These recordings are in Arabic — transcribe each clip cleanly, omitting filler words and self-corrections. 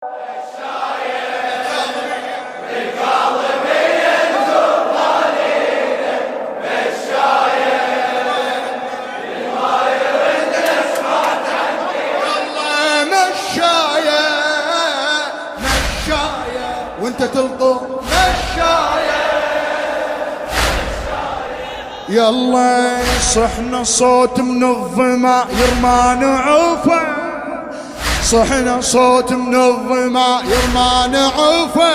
وانت تلقوا مشاية يلا صحنا صوت من الظما يرمان عوفة، صحنا صوت من الظما يرمان عوفة،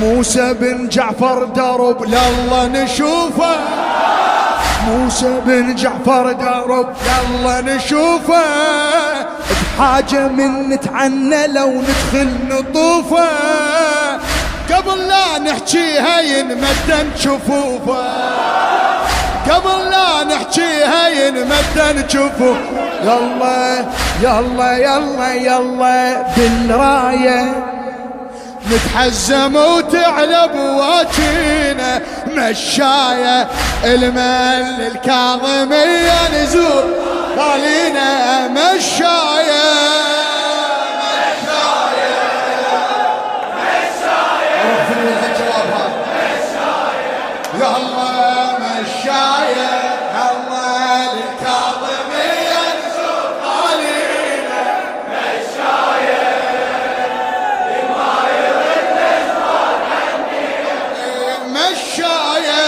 موسى بن جعفر درب لله نشوفه، موسى بن جعفر درب لله نشوفه، بحاجة من نتعنى لو ندخل نطوفه، قبل لا نحكيها ينمدن جفوفه، قبل لا نحكيها ينمدن جفوفه، يلا يلا يلا يلا بالراية نتحزم وتعلى بواجينا مشاية، المل الكاظمية نزور خلينا مشاية مشاية مشاية يلا مشاية يلا الكاظمية نزور خلينا مشاية لما يرد نزور عني مشاية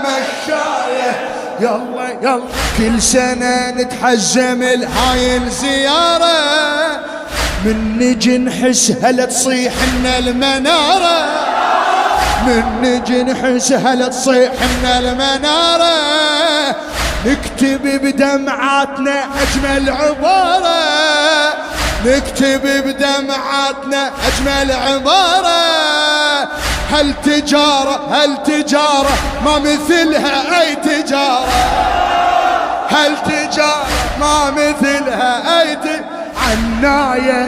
مشاية يلا يلا كل سنة نتحزم لهاي الزيارة، من نجي نحس هلا تصيح لنا المنارة، من نجي نحس هلا تصيح لنا المنارة، نكتب بدمعاتنا أجمل عبارة، نكتب بدمعاتنا أجمل عبارة، هالتجارة هالتجارة ما مثلها أي تجارة، هالتجارة ما مثلها أي عناية،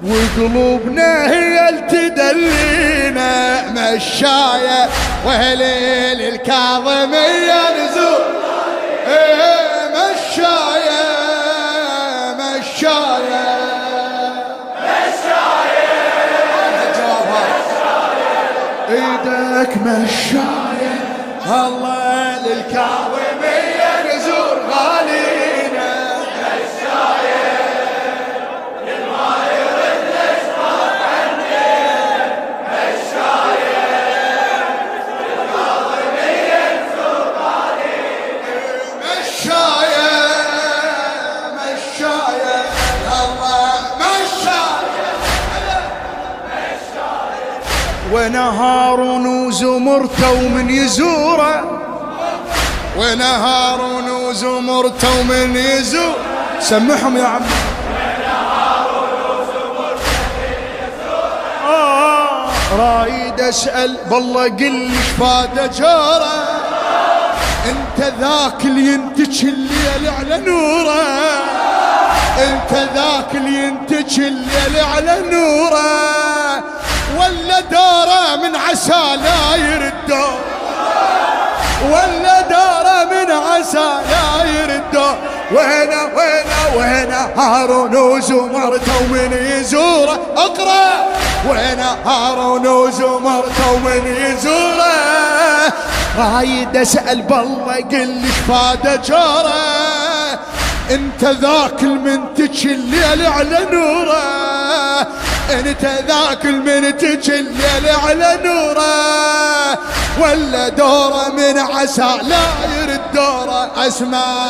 وقلوبنا هي التدلينا مشاية، وهليل الكاظمية نزور مشاية مشاية ايدك مشاية الله للكاظمية نزور غالينا مشاية لما يرد نسمع عني مشاية للكاظمية نزور غالينا مشاية مشاية الله مشاية ونهار وزمرته ومن يزوره، ونهار وزمرته ومن يزور سمحهم يا عم، ونهار وزمرته ومن يزوره، رايد اسال بالله قل لي شفاده جاره، انت ذاك اللي ينتج الليل على نوره، انت ذاك اللي ينتج الليل على نوره، ولا داره من عسى لا يرده، ولا داره من عسى لا يرده، وين هارون وزمرته ومن يزوره اقرا، وين هارون وزمرته ومن يزوره، رايد اسال بالله قل لي شفاده جاره، انت ذاك المنتج الليل على نوره، انت ذاك المنتج الليل على نوره، ولا دوره من عسى لا يرد دوره اسمع